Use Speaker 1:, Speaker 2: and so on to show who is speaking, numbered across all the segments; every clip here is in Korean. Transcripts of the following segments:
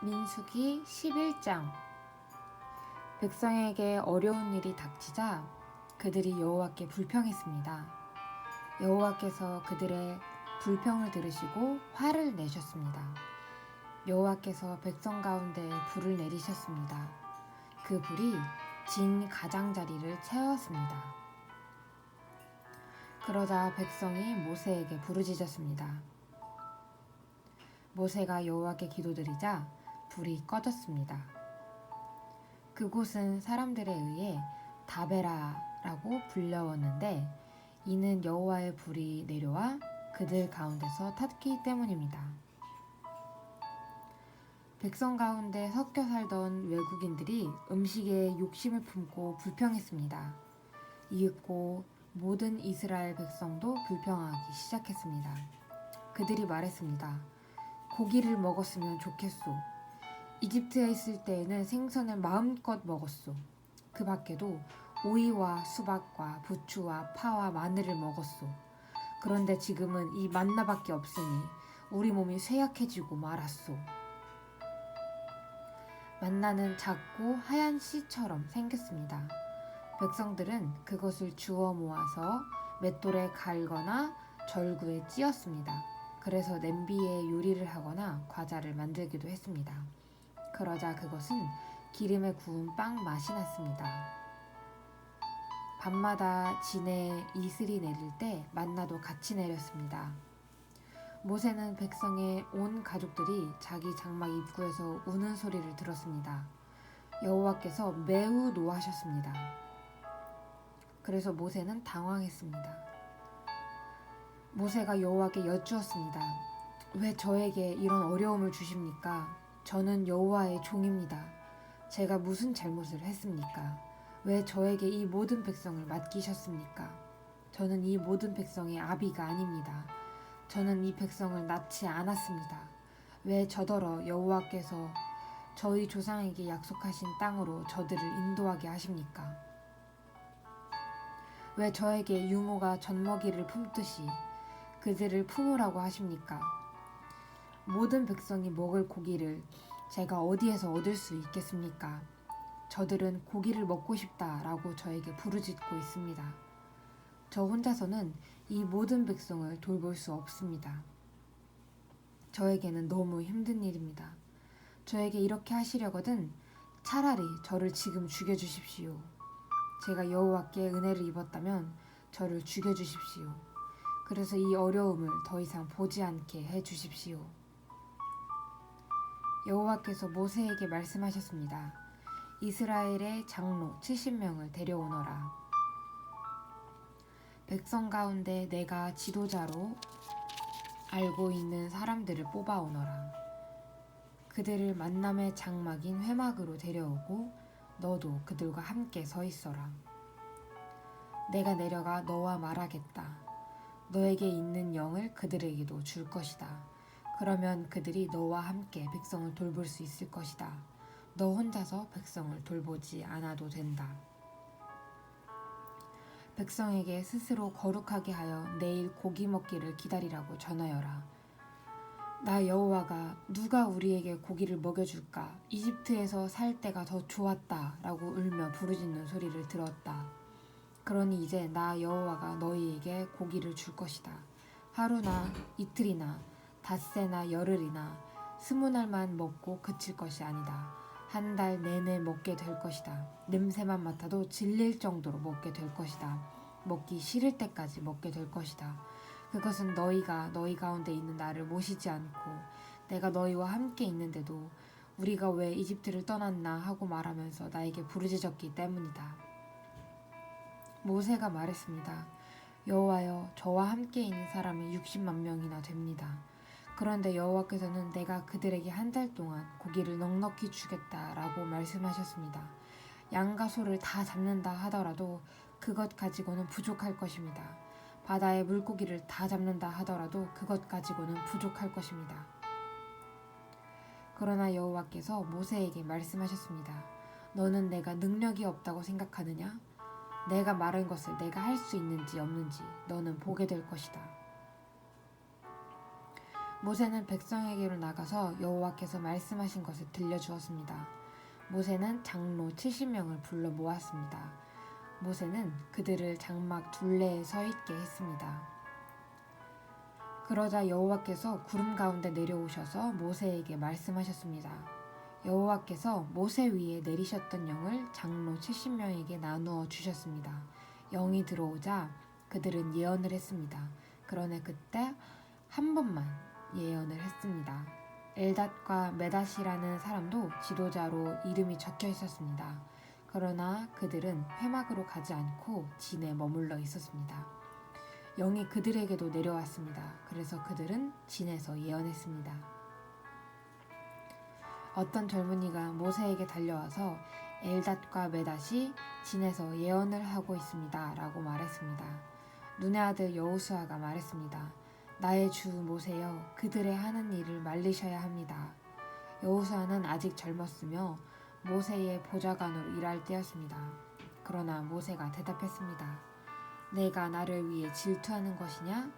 Speaker 1: 민수기 11장. 백성에게 어려운 일이 닥치자 그들이 여호와께 불평했습니다. 여호와께서 그들의 불평을 들으시고 화를 내셨습니다. 여호와께서 백성 가운데 불을 내리셨습니다. 그 불이 진 가장자리를 채웠습니다. 그러자 백성이 모세에게 부르짖었습니다. 모세가 여호와께 기도드리자 불이 꺼졌습니다. 그곳은 사람들에 의해 다베라라고 불려웠는데 이는 여호와의 불이 내려와 그들 가운데서 탔기 때문입니다. 백성 가운데 섞여 살던 외국인들이 음식에 욕심을 품고 불평했습니다. 이윽고 모든 이스라엘 백성도 불평하기 시작했습니다. 그들이 말했습니다. 고기를 먹었으면 좋겠소. 이집트에 있을 때에는 생선을 마음껏 먹었소. 그 밖에도 오이와 수박과 부추와 파와 마늘을 먹었소. 그런데 지금은 이 만나밖에 없으니 우리 몸이 쇠약해지고 말았소. 만나는 작고 하얀 씨처럼 생겼습니다. 백성들은 그것을 주워 모아서 맷돌에 갈거나 절구에 찧었습니다. 그래서 냄비에 요리를 하거나 과자를 만들기도 했습니다. 그러자 그것은 기름에 구운 빵 맛이 났습니다. 밤마다 진에 이슬이 내릴 때 만나도 같이 내렸습니다. 모세는 백성의 온 가족들이 자기 장막 입구에서 우는 소리를 들었습니다. 여호와께서 매우 노하셨습니다. 그래서 모세는 당황했습니다. 모세가 여호와께 여쭈었습니다. 왜 저에게 이런 어려움을 주십니까? 저는 여호와의 종입니다. 제가 무슨 잘못을 했습니까? 왜 저에게 이 모든 백성을 맡기셨습니까? 저는 이 모든 백성의 아비가 아닙니다. 저는 이 백성을 낳지 않았습니다. 왜 저더러 여호와께서 저희 조상에게 약속하신 땅으로 저들을 인도하게 하십니까? 왜 저에게 유모가 젖먹이를 품듯이 그들을 품으라고 하십니까? 모든 백성이 먹을 고기를 제가 어디에서 얻을 수 있겠습니까? 저들은 고기를 먹고 싶다라고 저에게 부르짖고 있습니다. 저 혼자서는 이 모든 백성을 돌볼 수 없습니다. 저에게는 너무 힘든 일입니다. 저에게 이렇게 하시려거든 차라리 저를 지금 죽여주십시오. 제가 여호와께 은혜를 입었다면 저를 죽여주십시오. 그래서 이 어려움을 더 이상 보지 않게 해주십시오. 여호와께서 모세에게 말씀하셨습니다. 이스라엘의 장로 70명을 데려오너라. 백성 가운데 내가 지도자로 알고 있는 사람들을 뽑아오너라. 그들을 만남의 장막인 회막으로 데려오고 너도 그들과 함께 서 있어라. 내가 내려가 너와 말하겠다. 너에게 있는 영을 그들에게도 줄 것이다. 그러면 그들이 너와 함께 백성을 돌볼 수 있을 것이다. 너 혼자서 백성을 돌보지 않아도 된다. 백성에게 스스로 거룩하게 하여 내일 고기 먹기를 기다리라고 전하여라. 나 여호와가 누가 우리에게 고기를 먹여줄까? 이집트에서 살 때가 더 좋았다 라고 울며 부르짖는 소리를 들었다. 그러니 이제 나 여호와가 너희에게 고기를 줄 것이다. 하루나 이틀이나 닷새나 열흘이나 20날만 먹고 그칠 것이 아니다. 한 달 내내 먹게 될 것이다. 냄새만 맡아도 질릴 정도로 먹게 될 것이다. 먹기 싫을 때까지 먹게 될 것이다. 그것은 너희가 너희 가운데 있는 나를 모시지 않고 내가 너희와 함께 있는데도 우리가 왜 이집트를 떠났나 하고 말하면서 나에게 부르짖었기 때문이다. 모세가 말했습니다. 여호와여, 저와 함께 있는 사람이 60만 명이나 됩니다. 그런데 여호와께서는 내가 그들에게 한 달 동안 고기를 넉넉히 주겠다라고 말씀하셨습니다. 양과 소를 다 잡는다 하더라도 그것 가지고는 부족할 것입니다. 바다의 물고기를 다 잡는다 하더라도 그것 가지고는 부족할 것입니다. 그러나 여호와께서 모세에게 말씀하셨습니다. 너는 내가 능력이 없다고 생각하느냐? 내가 말한 것을 내가 할 수 있는지 없는지 너는 보게 될 것이다. 모세는 백성에게로 나가서 여호와께서 말씀하신 것을 들려주었습니다. 모세는 장로 70명을 불러 모았습니다. 모세는 그들을 장막 둘레에 서 있게 했습니다. 그러자 여호와께서 구름 가운데 내려오셔서 모세에게 말씀하셨습니다. 여호와께서 모세 위에 내리셨던 영을 장로 70명에게 나누어 주셨습니다. 영이 들어오자 그들은 예언을 했습니다. 그러나 그때 한 번만 예언을 했습니다. 엘닷과 메닷이라는 사람도 지도자로 이름이 적혀 있었습니다. 그러나 그들은 회막으로 가지 않고 진에 머물러 있었습니다. 영이 그들에게도 내려왔습니다. 그래서 그들은 진에서 예언했습니다. 어떤 젊은이가 모세에게 달려와서 엘닷과 메닷이 진에서 예언을 하고 있습니다. 라고 말했습니다. 눈의 아들 여호수아가 말했습니다. 나의 주 모세여, 그들의 하는 일을 말리셔야 합니다. 여호수아는 아직 젊었으며 모세의 보좌관으로 일할 때였습니다. 그러나 모세가 대답했습니다. 내가 나를 위해 질투하는 것이냐?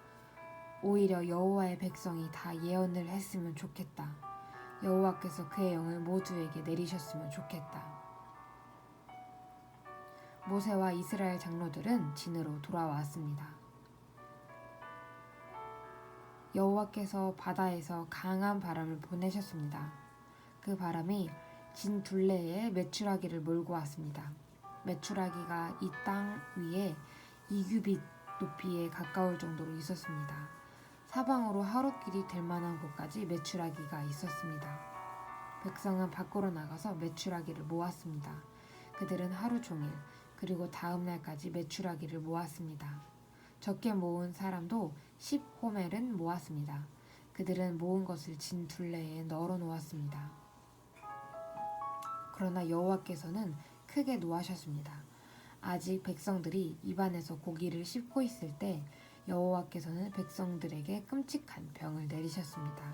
Speaker 1: 오히려 여호와의 백성이 다 예언을 했으면 좋겠다. 여호와께서 그의 영을 모두에게 내리셨으면 좋겠다. 모세와 이스라엘 장로들은 진으로 돌아왔습니다. 여호와께서 바다에서 강한 바람을 보내셨습니다. 그 바람이 진 둘레에 메추라기를 몰고 왔습니다. 메추라기가 이 땅 위에 2규빗 높이에 가까울 정도로 있었습니다. 사방으로 하루길이 될 만한 곳까지 메추라기가 있었습니다. 백성은 밖으로 나가서 메추라기를 모았습니다. 그들은 하루 종일 그리고 다음 날까지 메추라기를 모았습니다. 적게 모은 사람도 10호멜은 모았습니다. 그들은 모은 것을 진 둘레에 널어 놓았습니다. 그러나 여호와께서는 크게 노하셨습니다. 아직 백성들이 입안에서 고기를 씹고 있을 때 여호와께서는 백성들에게 끔찍한 병을 내리셨습니다.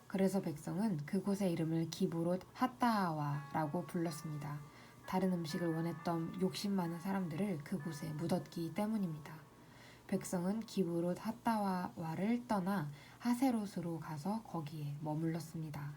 Speaker 1: 그래서 백성은 그곳의 이름을 기브롯 핫다하와라고 불렀습니다. 다른 음식을 원했던 욕심 많은 사람들을 그곳에 묻었기 때문입니다. 백성은 기브롯 핫다하와를 떠나 하세롯으로 가서 거기에 머물렀습니다.